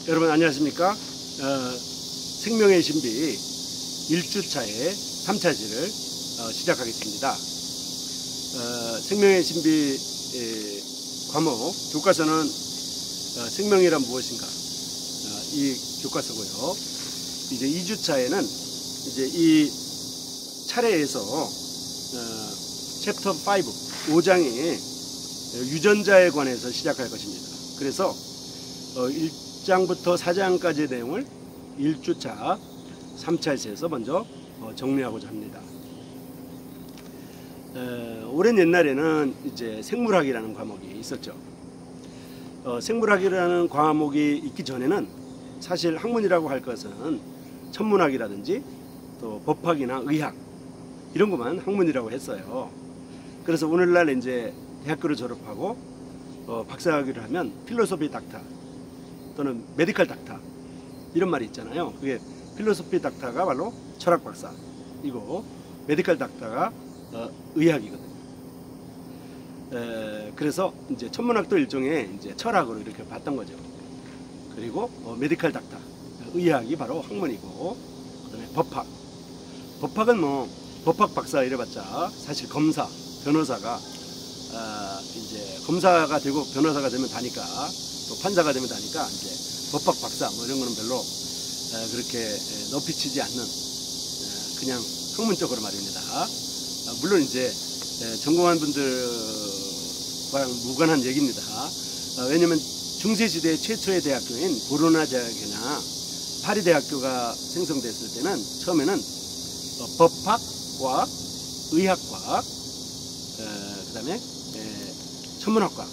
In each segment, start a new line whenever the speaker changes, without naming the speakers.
여러분 안녕하십니까? 생명의 신비 1주차의 3차지를 시작하겠습니다. 생명의 신비 과목 교과서는 생명이란 무엇인가 이 교과서고요. 이제 2주차에는 이제 이 차례에서 챕터 5, 5장의 유전자에 관해서 시작할 것입니다. 그래서 1장부터 4장까지의 내용을 1주차 3차에서 먼저 정리하고자 합니다. 오랜 옛날에는 이제 생물학이라는 과목이 있었죠. 생물학이라는 과목이 있기 전에는 사실 학문이라고 할 것은 천문학이라든지 또 법학이나 의학 이런 것만 학문이라고 했어요. 그래서 오늘날 이제 대학교를 졸업하고 박사학위를 하면 필로소피 닥터 또는 메디컬 닥터 이런 말이 있잖아요. 그게 필로소피 닥터가 바로 철학 박사이고 메디컬 닥터가 의학이거든요. 그래서 이제 천문학도 일종의 이제 철학으로 이렇게 봤던 거죠. 그리고 메디컬 닥터 의학이 바로 학문이고, 그다음에 법학은 뭐 법학 박사 이래봤자 사실 검사, 변호사가 이제 검사가 되고 변호사가 되면 다니까, 또 판사가 되면 다니까 이제 법학 박사 뭐 이런 거는 별로 그렇게 높이 치지 않는 그냥 학문적으로 말입니다. 물론 이제 전공한 분들과 무관한 얘기입니다. 왜냐면 중세시대 최초의 대학교인 보로나 대학이나 파리 대학교가 생성됐을 때는 처음에는 법학과, 의학과, 그 다음에 천문학과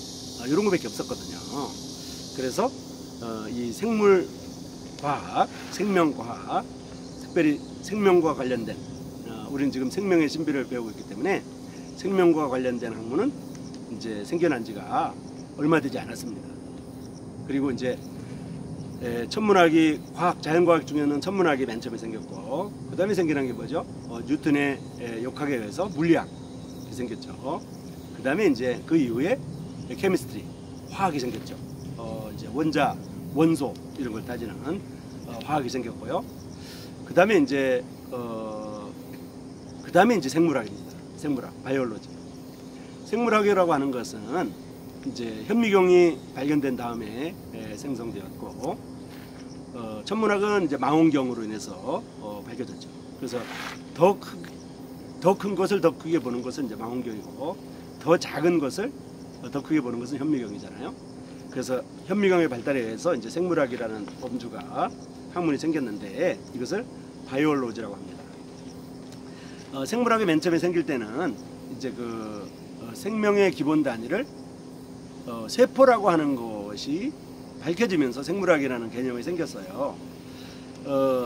이런 거밖에 없었거든요. 그래서 이 생물과학, 생명과학, 특별히 생명과 관련된 우리는 지금 생명의 신비를 배우고 있기 때문에 생명과 관련된 학문은 이제 생겨난 지가 얼마 되지 않았습니다. 그리고 이제 천문학이 자연과학 중에는 천문학이 맨 처음에 생겼고, 그 다음에 생겨난 게 뭐죠? 뉴턴의 역학에 의해서 물리학이 생겼죠. 그 다음에 이제 그 이후에 케미스트리, 화학이 생겼죠. 이제 원자, 원소 이런 걸 따지는 화학이 생겼고요. 그 다음에 이제 생물학입니다. 생물학, 바이올로지. 생물학이라고 하는 것은 이제 현미경이 발견된 다음에 생성되었고, 천문학은 이제 망원경으로 인해서 밝혀졌죠. 그래서 더 큰 것을 더 크게 보는 것은 이제 망원경이고, 더 작은 것을 더 크게 보는 것은 현미경이잖아요. 그래서 현미경의 발달에 의해서 이제 생물학이라는 범주가 학문이 생겼는데, 이것을 바이올로지라고 합니다. 생물학이 맨 처음에 생길 때는 이제 그 생명의 기본 단위를 세포라고 하는 것이 밝혀지면서 생물학이라는 개념이 생겼어요.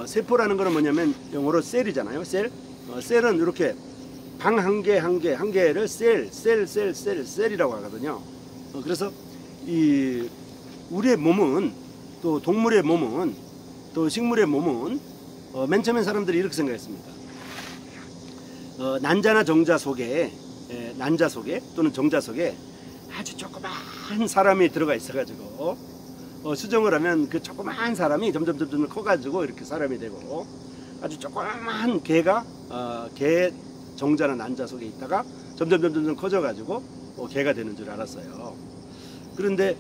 세포라는 것은 뭐냐면 영어로 셀이잖아요. 셀은 이렇게 방 한 개 한 개를 셀이라고 하거든요. 그래서 이 우리의 몸은, 또 동물의 몸은, 또 식물의 몸은 맨 처음엔 사람들이 이렇게 생각했습니다. 난자나 정자 속에, 난자 속에 또는 정자 속에 아주 조그만 사람이 들어가 있어가지고 수정을 하면 그 조그만 사람이 점점 커가지고 이렇게 사람이 되고, 아주 조그만 개가 개 정자나 난자 속에 있다가 점점 커져가지고 개가 되는 줄 알았어요. 그런데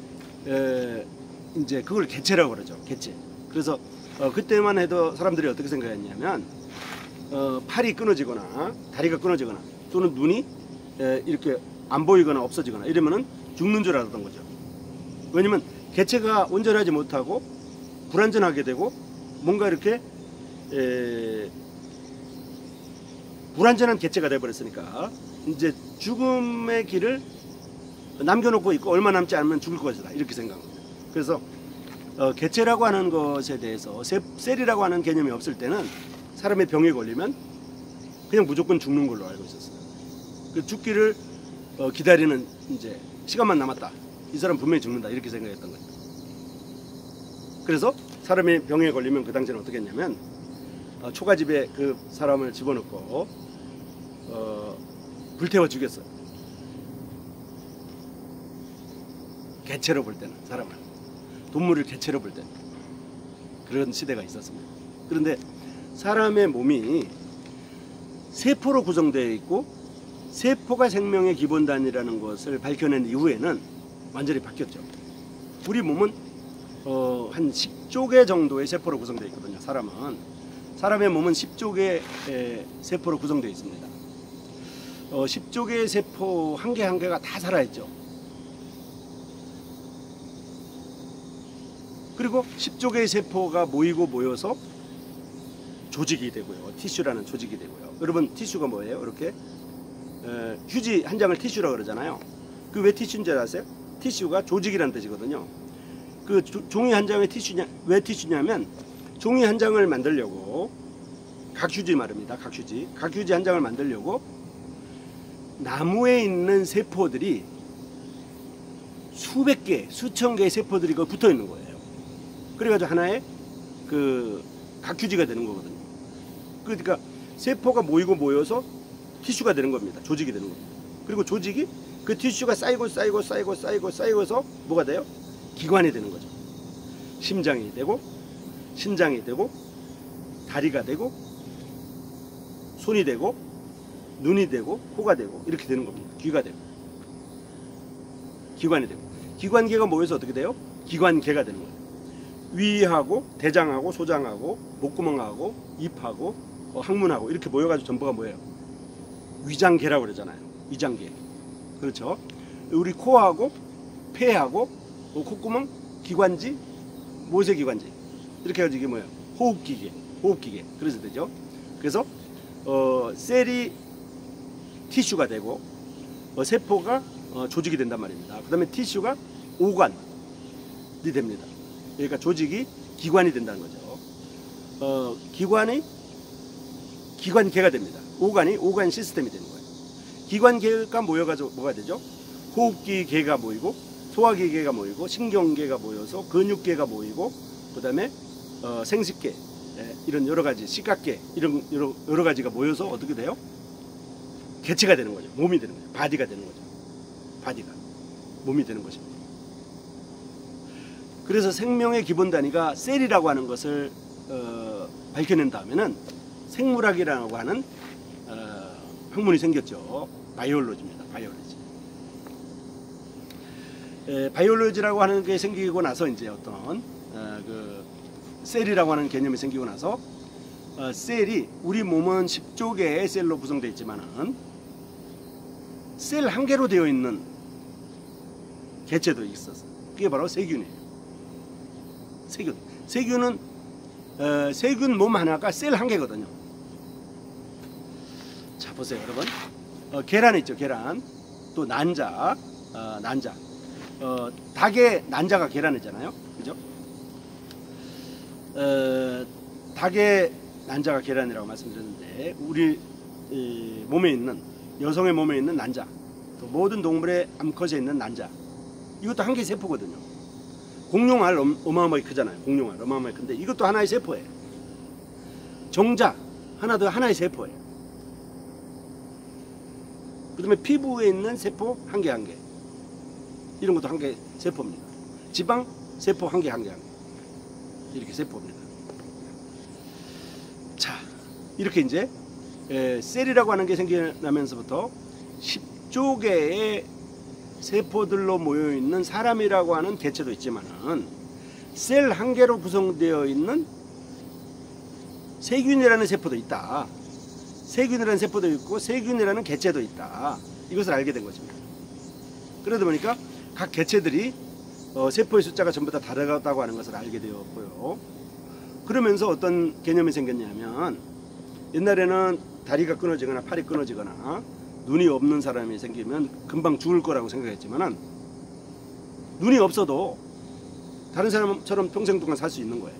이제 그걸 개체라고 그러죠. 개체. 그래서 그때만 해도 사람들이 어떻게 생각했냐면 팔이 끊어지거나 다리가 끊어지거나 또는 눈이 이렇게 안 보이거나 없어지거나 이러면은 죽는 줄 알았던 거죠. 왜냐면 개체가 온전하지 못하고 불완전하게 되고 뭔가 이렇게 불완전한 개체가 되어버렸으니까 이제 죽음의 길을 남겨놓고 있고 얼마 남지 않으면 죽을 것이다 이렇게 생각합니다. 그래서 개체라고 하는 것에 대해서 셀이라고 하는 개념이 없을 때는 사람의 병에 걸리면 그냥 무조건 죽는 걸로 알고 있었어요. 그 죽기를 기다리는 이제 시간만 남았다, 이 사람 분명히 죽는다 이렇게 생각했던 거죠. 그래서 사람이 병에 걸리면 그 당시에는 어떻게 했냐면 초가집에 그 사람을 집어넣고 불태워 죽였어요. 개체로 볼 때는, 사람을, 동물을 개체로 볼 때는. 그런 시대가 있었습니다. 그런데 사람의 몸이 세포로 구성되어 있고 세포가 생명의 기본 단위라는 것을 밝혀낸 이후에는 완전히 바뀌었죠. 우리 몸은 한 10조 개 정도의 세포로 구성되어 있거든요. 사람의 몸은 10조 개의 세포로 구성되어 있습니다. 10조 개의 세포 한 개 한 개가 다 살아있죠. 그리고 10조 개의 세포가 모여서 조직이 되고요. 티슈라는 조직이 되고요. 여러분 티슈가 뭐예요? 이렇게 휴지 한 장을 티슈라고 그러잖아요. 그 왜 티슈인 줄 아세요? 티슈가 조직이라는 뜻이거든요. 그 종이 한 장의 왜 티슈냐면 종이 한 장을 만들려고 각휴지 말입니다. 각휴지 한 장을 만들려고 나무에 있는 세포들이 수백 개, 수천 개의 세포들이 붙어 있는 거예요. 그래가지고 하나의 그 각휴지가 되는 거거든요. 그러니까 세포가 모여서 티슈가 되는 겁니다. 조직이 되는 겁니다. 그리고 조직이 그 티슈가 쌓이고서 뭐가 돼요? 기관이 되는 거죠. 심장이 되고 신장이 되고 다리가 되고 손이 되고 눈이 되고 코가 되고 이렇게 되는 겁니다. 귀가 되고 기관이 되고 기관계가 모여서 어떻게 돼요? 기관계가 되는 거예요. 위하고 대장하고 소장하고 목구멍하고 입하고 항문하고 이렇게 모여가지고 전부가 뭐예요? 위장계라고 그러잖아요. 위장계. 그렇죠. 우리 코하고 폐하고 콧구멍, 기관지, 모세기관지 이렇게 해가지고 이게 뭐예요? 호흡기계. 그래서 되죠. 그래서 셀이 티슈가 되고 세포가 조직이 된단 말입니다. 그 다음에 티슈가 오관이 됩니다. 그러니까 조직이 기관이 된다는 거죠. 기관이 기관계가 됩니다. 오관이 오관 시스템이 되는 거예요. 기관계가 모여가지고 뭐가 되죠? 호흡기계가 모이고 소화기계가 모이고 신경계가 모여서 근육계가 모이고 그 다음에 생식계 이런 여러 가지 시각계 이런 여러 가지가 모여서 어떻게 돼요? 개체가 되는 거죠. 몸이 되는 거죠. 바디가 되는 거죠. 바디가 몸이 되는 것입니다. 그래서 생명의 기본 단위가 셀이라고 하는 것을 밝혀낸 다음에는 생물학이라고 하는 학문이 생겼죠. 바이올로지입니다. 바이올로지라고 하는 게 생기고 나서 이제 어떤 그 셀이라고 하는 개념이 생기고 나서 셀이 우리 몸은 10조 개의 셀로 구성되어 있지만은 셀 한 개로 되어 있는 개체도 있었어요. 그게 바로 세균이에요. 세균은 세균 몸 하나가 셀 한 개거든요. 자 보세요 여러분. 계란 있죠. 계란. 또 난자. 닭의 난자가 계란이잖아요. 그죠? 닭의 난자가 계란이라고 말씀드렸는데 우리 몸에 있는 여성의 몸에 있는 난자, 또 모든 동물의 암컷에 있는 난자, 이것도 한 개의 세포거든요. 공룡알 어마어마하게 크잖아요. 공룡알 어마어마하게 큰데 이것도 하나의 세포예요. 정자 하나도 하나의 세포예요. 그 다음에 피부에 있는 세포 한 개 이런 것도 한 개 세포입니다. 지방 세포 한 개 이렇게 세포입니다. 자 이렇게 이제 셀이라고 하는 게 생겨나면서부터 10조 개의 세포들로 모여있는 사람이라고 하는 개체도 있지만은 셀 한 개로 구성되어 있는 세균이라는 세포도 있다. 세균이라는 세포도 있고 세균이라는 개체도 있다. 이것을 알게 된 것입니다. 그러다 보니까 각 개체들이 세포의 숫자가 전부 다 다르다고 하는 것을 알게 되었고요. 그러면서 어떤 개념이 생겼냐면 옛날에는 다리가 끊어지거나 팔이 끊어지거나 눈이 없는 사람이 생기면 금방 죽을 거라고 생각했지만 눈이 없어도 다른 사람처럼 평생 동안 살 수 있는 거예요.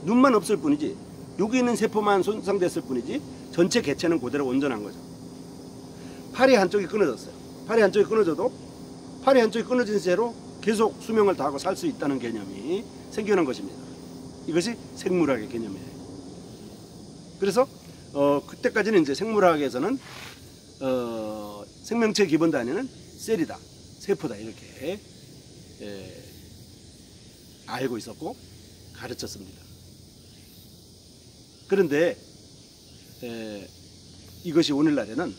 눈만 없을 뿐이지 여기 있는 세포만 손상됐을 뿐이지 전체 개체는 그대로 온전한 거죠. 팔이 한쪽이 끊어졌어요. 팔이 한쪽이 끊어져도 팔이 한쪽이 끊어진 채로 계속 수명을 다하고 살 수 있다는 개념이 생겨난 것입니다. 이것이 생물학의 개념이에요. 그래서 그때까지는 이제 생물학에서는 생명체 기본 단위는 셀이다, 세포다 이렇게 알고 있었고 가르쳤습니다. 그런데 이것이 오늘날에는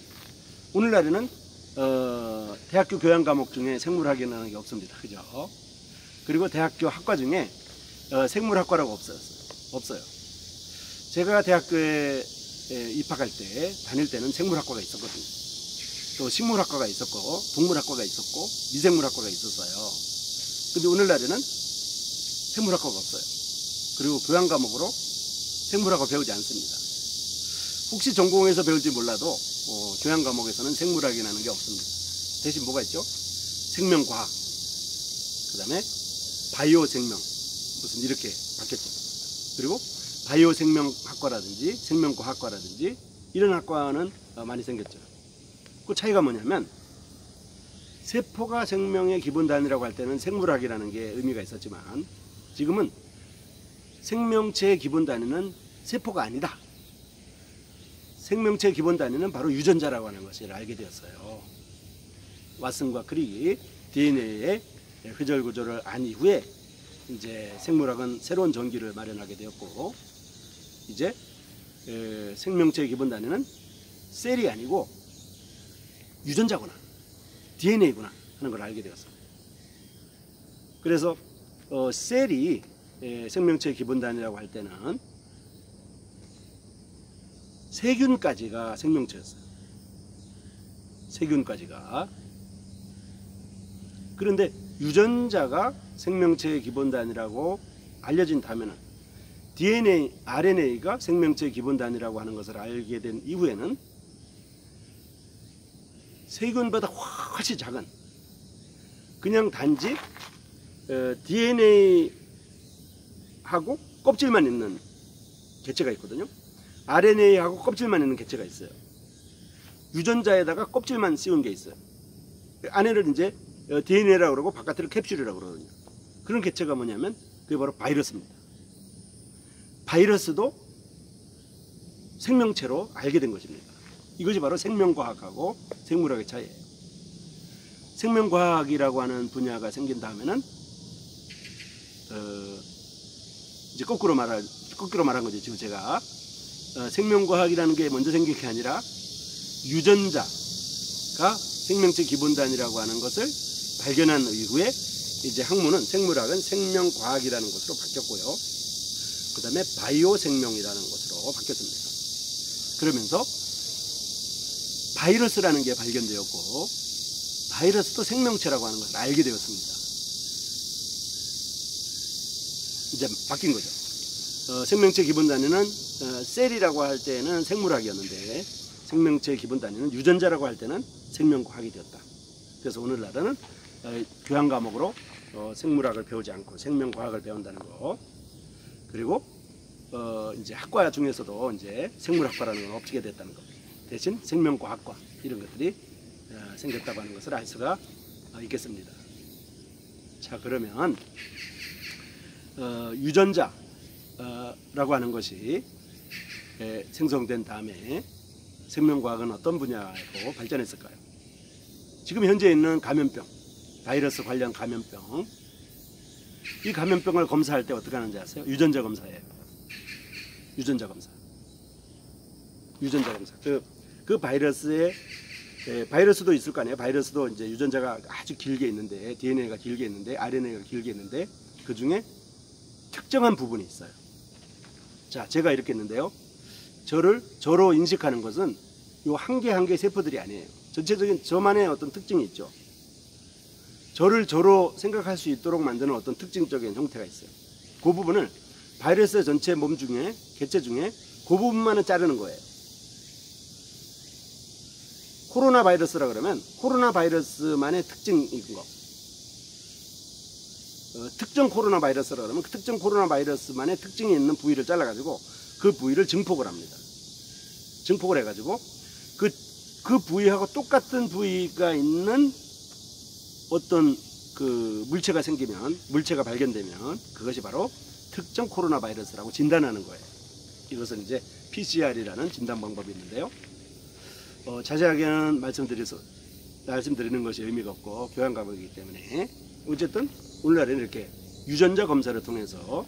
대학교 교양 과목 중에 생물학이라는 게 없습니다. 그죠? 그리고 대학교 학과 중에 생물학과라고 없어요. 제가 대학교에 입학할 때 다닐 때는 생물학과가 있었거든요. 또 식물학과가 있었고 동물학과가 있었고 미생물학과가 있었어요. 근데 오늘날에는 생물학과가 없어요. 그리고 교양 과목으로 생물학을 배우지 않습니다. 혹시 전공에서 배울지 몰라도 교양 과목에서는 생물학이라는 게 없습니다. 대신 뭐가 있죠? 생명과학, 그 다음에 바이오 생명, 무슨 이렇게 바뀌었죠. 그리고 바이오 생명학과라든지 생명과학과라든지 이런 학과는 많이 생겼죠. 그 차이가 뭐냐면 세포가 생명의 기본 단위라고 할 때는 생물학이라는 게 의미가 있었지만 지금은 생명체의 기본 단위는 세포가 아니다. 생명체의 기본 단위는 바로 유전자라고 하는 것을 알게 되었어요. 왓슨과 크릭이 DNA의 회절 구조를 안 이후에 이제 생물학은 새로운 전기를 마련하게 되었고, 이제 생명체의 기본 단위는 셀이 아니고 유전자구나, DNA구나 하는 걸 알게 되었어요. 그래서 셀이 생명체의 기본 단위라고 할 때는 세균까지가 생명체였어요. 세균까지가. 그런데 유전자가 생명체의 기본 단위라고 알려진 다음에는 DNA, RNA가 생명체의 기본 단위라고 하는 것을 알게 된 이후에는 세균보다 훨씬 작은, 그냥 단지 DNA하고 껍질만 있는 개체가 있거든요. RNA하고 껍질만 있는 개체가 있어요. 유전자에다가 껍질만 씌운 게 있어요. 안에를 이제 DNA라고 그러고 바깥을 캡슐이라고 그러거든요. 그런 개체가 뭐냐면 그게 바로 바이러스입니다. 바이러스도 생명체로 알게 된 것입니다. 이것이 바로 생명과학하고 생물학의 차이예요. 생명과학이라고 하는 분야가 생긴 다음에는 이제 거꾸로 말한 거죠. 지금 제가 생명과학이라는 게 먼저 생긴 게 아니라 유전자가 생명체 기본 단위라고 하는 것을 발견한 이후에 이제 학문은, 생물학은 생명과학이라는 것으로 바뀌었고요. 그 다음에 바이오 생명이라는 것으로 바뀌었습니다. 그러면서 바이러스라는 게 발견되었고, 바이러스도 생명체라고 하는 것을 알게 되었습니다. 이제 바뀐 거죠. 생명체 기본 단위는 셀이라고 할 때는 생물학이었는데, 생명체의 기본 단위는 유전자라고 할 때는 생명과학이 되었다. 그래서 오늘날은 교양 과목으로 생물학을 배우지 않고 생명과학을 배운다는 거. 그리고 이제 학과 중에서도 이제 생물학과라는 건 없게 됐다는 거. 대신 생명과학과 이런 것들이 생겼다고 하는 것을 알 수가 있겠습니다. 자, 그러면 유전자라고 하는 것이 생성된 다음에 생명과학은 어떤 분야로 발전했을까요? 지금 현재 있는 감염병, 바이러스 관련 감염병, 이 감염병을 검사할 때 어떻게 하는지 아세요? 유전자 검사예요. 유전자 검사. 그 바이러스에 바이러스도 있을 거 아니에요. 바이러스도 이제 유전자가 아주 길게 있는데, DNA가 길게 있는데, RNA가 길게 있는데, 그 중에 특정한 부분이 있어요. 자, 제가 이렇게 했는데요. 저로 인식하는 것은 요 한 개 한 개 세포들이 아니에요. 전체적인 저만의 어떤 특징이 있죠. 저로 생각할 수 있도록 만드는 어떤 특징적인 형태가 있어요. 그 부분을 바이러스 전체 몸 중에, 개체 중에 그 부분만을 자르는 거예요. 코로나 바이러스라 그러면 코로나 바이러스만의 특징인 거. 특정 코로나 바이러스라 그러면 그 특정 코로나 바이러스만의 특징이 있는 부위를 잘라가지고 그 부위를 증폭을 합니다. 증폭을 해가지고 그 부위하고 똑같은 부위가 있는 어떤 그 물체가 생기면, 물체가 발견되면 그것이 바로 특정 코로나 바이러스라고 진단하는 거예요. 이것은 이제 PCR이라는 진단 방법이 있는데요. 자세하게는 말씀드리는 것이 의미가 없고 교양 과목이기 때문에, 어쨌든 오늘날에는 이렇게 유전자 검사를 통해서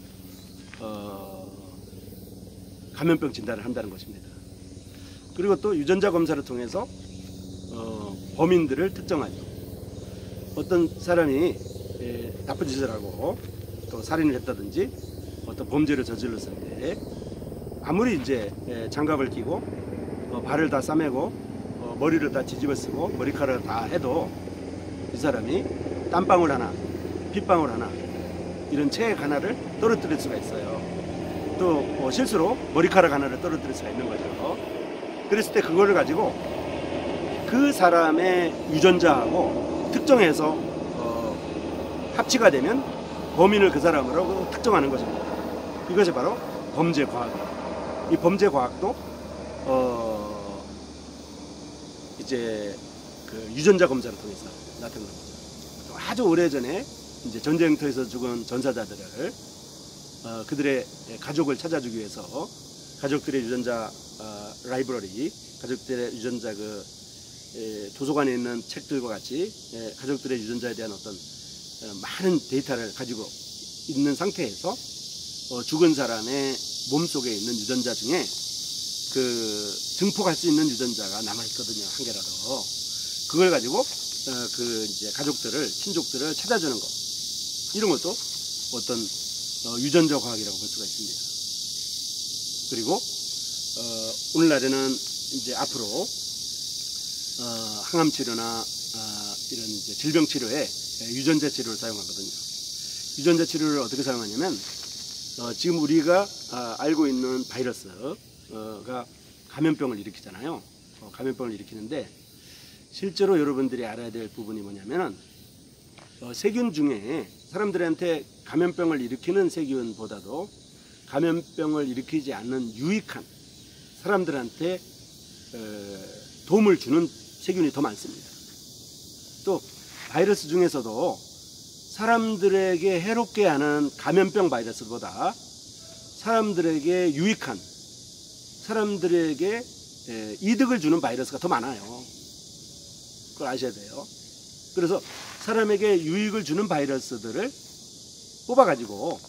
감염병 진단을 한다는 것입니다. 그리고 또 유전자 검사를 통해서 범인들을 특정하죠. 어떤 사람이 나쁜 짓을 하고 또 살인을 했다든지 어떤 범죄를 저질렀을 때 아무리 이제 장갑을 끼고 발을 다 싸매고 머리를 다 뒤집어 쓰고 머리카락을 다 해도 이 사람이 땀방울 하나, 핏방울 하나 이런 체액 하나를 떨어뜨릴 수가 있어요. 또 실수로 머리카락 하나를 떨어뜨릴 수가 있는 거죠. 그랬을 때 그거를 가지고 그 사람의 유전자하고 특정해서 합치가 되면 범인을 그 사람으로 특정하는 것입니다. 이것이 바로 범죄 과학입니다. 이 범죄 과학도 이제 그 유전자 검사를 통해서 나타나는 거죠. 아주 오래전에 이제 전쟁터에서 죽은 전사자들을 그들의 가족을 찾아주기 위해서 가족들의 유전자 라이브러리, 가족들의 유전자 도서관에 있는 책들과 같이 가족들의 유전자에 대한 어떤 많은 데이터를 가지고 있는 상태에서 죽은 사람의 몸속에 있는 유전자 중에 그 증폭할 수 있는 유전자가 남아있거든요. 한 개라도. 그걸 가지고 그 이제 가족들을, 친족들을 찾아주는 것. 이런 것도 어떤 유전자 과학이라고 볼 수가 있습니다. 그리고 오늘날에는 이제 앞으로 항암 치료나 이런 이제 질병 치료에 유전자 치료를 사용하거든요. 유전자 치료를 어떻게 사용하냐면 지금 우리가 알고 있는 바이러스가 감염병을 일으키잖아요. 감염병을 일으키는데 실제로 여러분들이 알아야 될 부분이 뭐냐면은 세균 중에 사람들한테 감염병을 일으키는 세균보다도 감염병을 일으키지 않는 유익한 사람들한테 도움을 주는 세균이 더 많습니다. 또 바이러스 중에서도 사람들에게 해롭게 하는 감염병 바이러스보다 사람들에게 유익한, 사람들에게 이득을 주는 바이러스가 더 많아요. 그걸 아셔야 돼요. 그래서 사람에게 유익을 주는 바이러스들을 뽑아가지고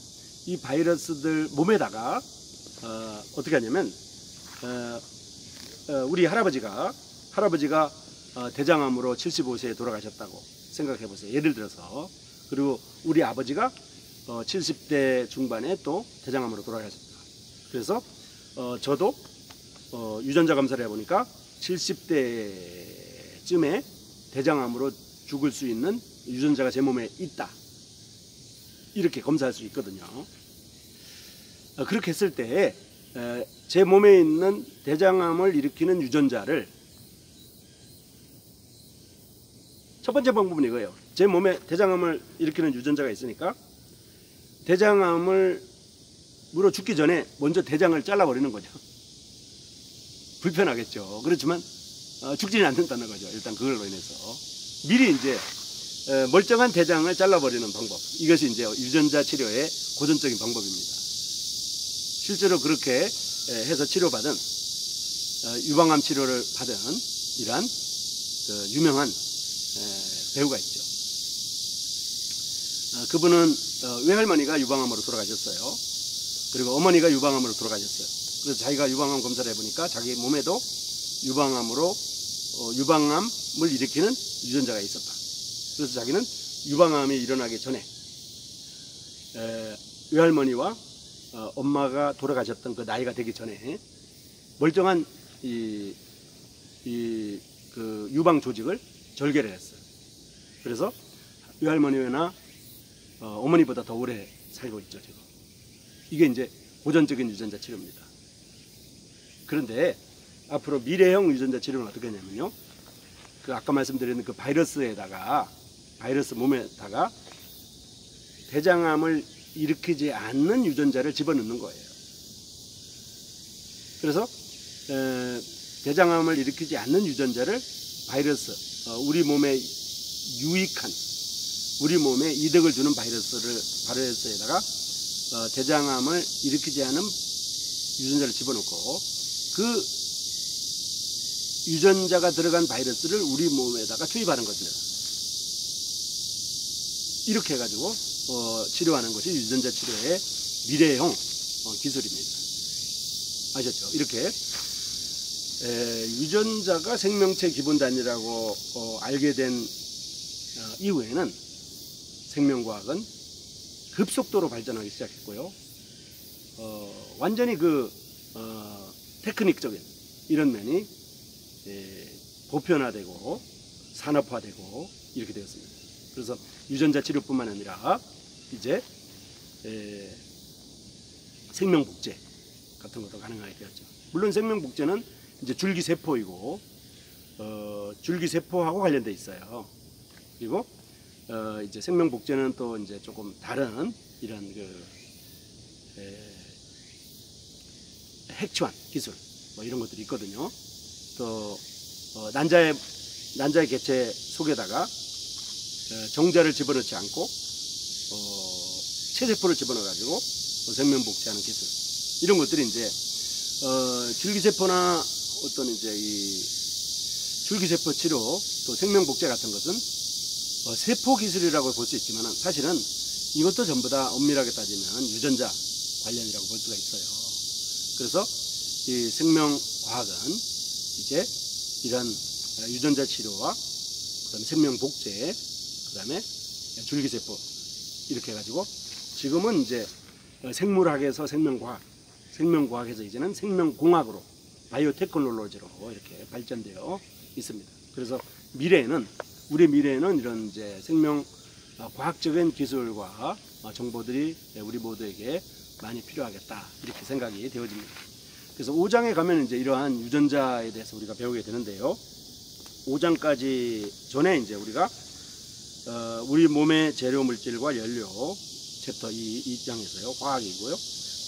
이 바이러스들 몸에다가 어떻게 하냐면 우리 할아버지가 대장암으로 75세에 돌아가셨다고 생각해 보세요. 예를 들어서. 그리고 우리 아버지가 70대 중반에 또 대장암으로 돌아가셨다. 그래서 저도 유전자 검사를 해보니까 70대쯤에 대장암으로 죽을 수 있는 유전자가 제 몸에 있다. 이렇게 검사할 수 있거든요. 그렇게 했을 때 제 몸에 있는 대장암을 일으키는 유전자를 첫 번째 방법은 이거예요. 제 몸에 대장암을 일으키는 유전자가 있으니까 대장암으로 죽기 전에 먼저 대장을 잘라버리는 거죠. 불편하겠죠. 그렇지만 죽지는 않는다는 거죠. 일단 그걸로 인해서 미리 이제 멀쩡한 대장을 잘라버리는 방법. 이것이 이제 유전자 치료의 고전적인 방법입니다. 실제로 그렇게 해서 치료받은 유방암 치료를 받은 이러한 유명한 배우가 있죠. 그분은 외할머니가 유방암으로 돌아가셨어요. 그리고 어머니가 유방암으로 돌아가셨어요. 그래서 자기가 유방암 검사를 해보니까 자기 몸에도 유방암을 일으키는 유전자가 있었다. 그래서 자기는 유방암이 일어나기 전에 외할머니와 엄마가 돌아가셨던 그 나이가 되기 전에 멀쩡한 그 유방 조직을 절개를 했어요. 그래서 외할머니나 어머니보다 더 오래 살고 있죠, 지금. 이게 이제 고전적인 유전자 치료입니다. 그런데 앞으로 미래형 유전자 치료는 어떻게 하냐면요. 그 아까 말씀드린 그 바이러스 몸에다가 대장암을 일으키지 않는 유전자를 집어넣는 거예요. 그래서 대장암을 일으키지 않는 유전자를 우리 몸에 유익한, 우리 몸에 이득을 주는 바이러스에다가 대장암을 일으키지 않은 유전자를 집어넣고 그 유전자가 들어간 바이러스를 우리 몸에다가 투입하는 거죠. 이렇게 해가지고 치료하는 것이 유전자 치료의 미래형 기술입니다. 아셨죠? 이렇게 유전자가 생명체 기본 단위라고 알게 된 이후에는 생명과학은 급속도로 발전하기 시작했고요. 완전히 그 테크닉적인 이런 면이 보편화되고 산업화되고 이렇게 되었습니다. 그래서 유전자 치료뿐만 아니라 이제 생명복제 같은 것도 가능하게 되었죠. 물론 생명복제는 이제 줄기세포이고 줄기세포하고 관련돼 있어요. 그리고 이제 생명복제는 또 이제 조금 다른 이런 핵치환 기술 뭐 이런 것들이 있거든요. 또 난자의 개체 속에다가 정자를 집어넣지 않고 체세포를 집어넣어 가지고 생명복제하는 기술 이런 것들이 이제 줄기세포나 어떤 이제 이 줄기세포 치료 또 생명복제 같은 것은 세포 기술이라고 볼 수 있지만 사실은 이것도 전부 다 엄밀하게 따지면 유전자 관련이라고 볼 수가 있어요. 그래서 이 생명과학은 이제 이런 유전자 치료와 그다음에 생명복제, 그다음에 줄기세포 이렇게 해가지고 지금은 이제 생물학에서 생명과학, 생명과학에서 이제는 생명공학으로 바이오테크놀로지로 이렇게 발전되어 있습니다. 그래서 미래에는 우리 미래에는 이런 이제 생명과학적인 기술과 정보들이 우리 모두에게 많이 필요하겠다 이렇게 생각이 되어집니다. 그래서 5장에 가면 이제 이러한 유전자에 대해서 우리가 배우게 되는데요. 5장까지 전에 이제 우리가 우리 몸의 재료 물질과 연료 챕터 2장에서요 화학이고요.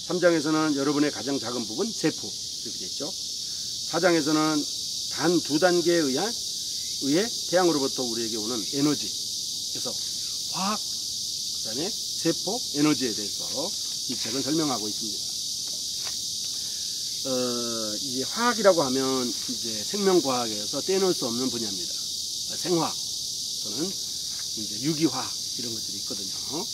3장에서는 여러분의 가장 작은 부분 세포 이렇게 됐죠. 4장에서는 단 2단계에 의해 태양으로부터 우리에게 오는 에너지, 그래서 화학, 그 다음에 세포, 에너지에 대해서 이 책은 설명하고 있습니다. 이 화학이라고 하면 이제 생명과학에서 떼놓을 수 없는 분야입니다. 생화학 또는 이제 유기화학 이런 것들이 있거든요.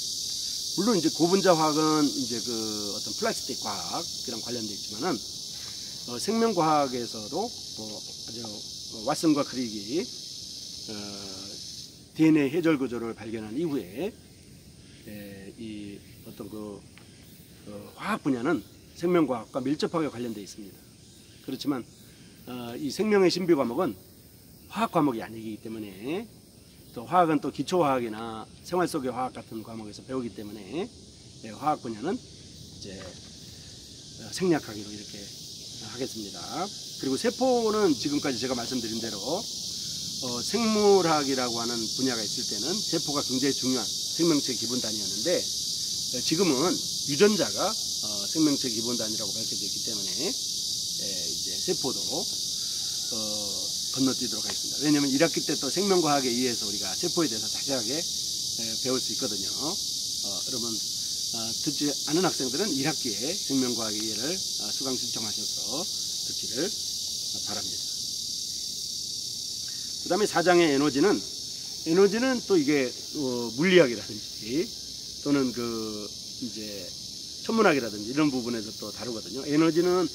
물론 이제 고분자 화학은 이제 그 어떤 플라스틱 과학이랑 관련돼 있지만은 생명과학에서도 아주 왓슨과 크릭이 DNA 해절 구조를 발견한 이후에 이 어떤 그 화학 분야는 생명과학과 밀접하게 관련되어 있습니다. 그렇지만 이 생명의 신비 과목은 화학 과목이 아니기 때문에 또 화학은 또 기초화학이나 생활 속의 화학 같은 과목에서 배우기 때문에 화학 분야는 이제 생략하기로 이렇게 하겠습니다. 그리고 세포는 지금까지 제가 말씀드린 대로 생물학이라고 하는 분야가 있을 때는 세포가 굉장히 중요한 생명체 기본 단위였는데 지금은 유전자가 생명체 기본 단위라고 밝혀져 있기 때문에 이제 세포도 건너뛰도록 하겠습니다. 왜냐하면 1학기 때 또 생명과학에 의해서 우리가 세포에 대해서 자세하게 배울 수 있거든요. 여러분 듣지 않은 학생들은 1학기에 생명과학 2회를 수강 신청하셔서 듣기를 바랍니다. 그 다음에 4장의 에너지는 또 이게 물리학이라든지 또는 그 이제 천문학이라든지 이런 부분에서 또 다루거든요. 에너지는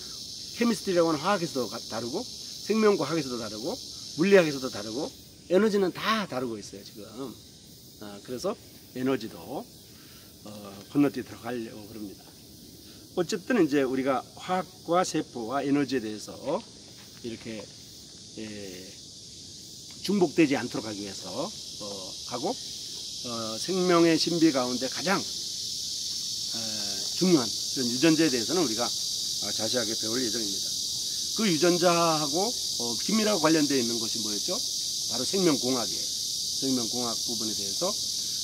케미스트리라고 하는 화학에서도 다루고 생명과학에서도 다루고 물리학에서도 다루고 에너지는 다 다루고 있어요 지금. 그래서 에너지도 건너뛰도록 하려고 그럽니다. 어쨌든 이제 우리가 화학과 세포와 에너지에 대해서 이렇게 중복되지 않도록 하기 위해서 하고 생명의 신비 가운데 가장 중요한 그런 유전자에 대해서는 우리가 자세하게 배울 예정입니다. 그 유전자하고 긴밀하게 관련되어 있는 것이 뭐였죠? 바로 생명공학이에요. 생명공학 부분에 대해서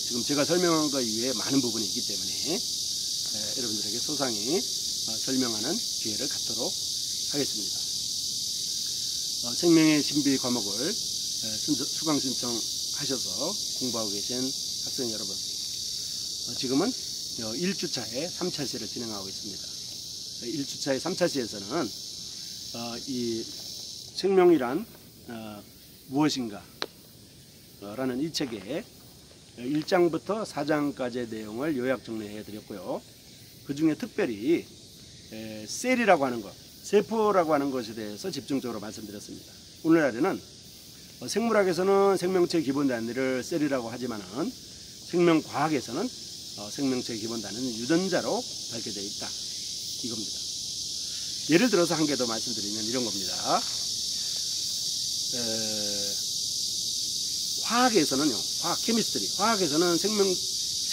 지금 제가 설명한 것 이외에 많은 부분이 있기 때문에 여러분들에게 소상히 설명하는 기회를 갖도록 하겠습니다. 생명의 신비 과목을 수강 신청하셔서 공부하고 계신 학생 여러분, 지금은 1주차의 3차시를 진행하고 있습니다. 1주차의 3차시에서는 이 생명이란 무엇인가 라는 이 책에 1장부터 4장까지의 내용을 요약 정리해 드렸고요. 그 중에 특별히 셀이라고 하는 것, 세포라고 하는 것에 대해서 집중적으로 말씀드렸습니다. 오늘날에는 생물학에서는 생명체의 기본 단위를 셀이라고 하지만은 생명과학에서는 생명체의 기본 단위는 유전자로 밝혀져 있다. 이겁니다. 예를 들어서 한 개 더 말씀드리면 이런 겁니다. 화학에서는요,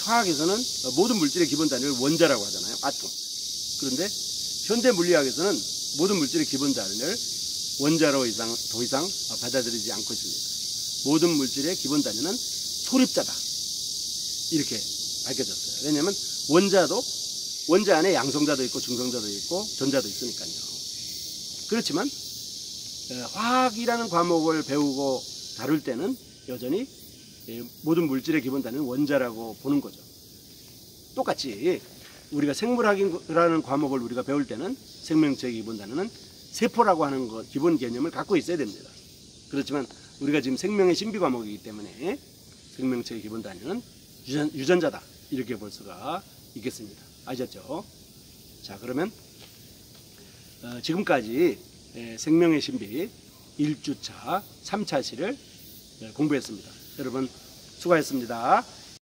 화학에서는 모든 물질의 기본 단위를 원자라고 하잖아요. 아톰. 그런데 현대 물리학에서는 모든 물질의 기본 단위를 원자로 더 이상 받아들이지 않고 있습니다. 모든 물질의 기본 단위는 소립자다. 이렇게 밝혀졌어요. 왜냐하면 원자 안에 양성자도 있고 중성자도 있고 전자도 있으니까요. 그렇지만 화학이라는 과목을 배우고 다룰 때는 여전히 모든 물질의 기본 단위는 원자라고 보는 거죠. 똑같이 우리가 생물학이라는 과목을 우리가 배울 때는 생명체의 기본 단위는 세포라고 하는 것, 기본 개념을 갖고 있어야 됩니다. 그렇지만 우리가 지금 생명의 신비 과목이기 때문에 생명체의 기본 단위는 유전자다. 이렇게 볼 수가 있겠습니다. 아셨죠? 자, 그러면 지금까지 생명의 신비 1주차 3차 시를 공부했습니다. 여러분 수고하셨습니다.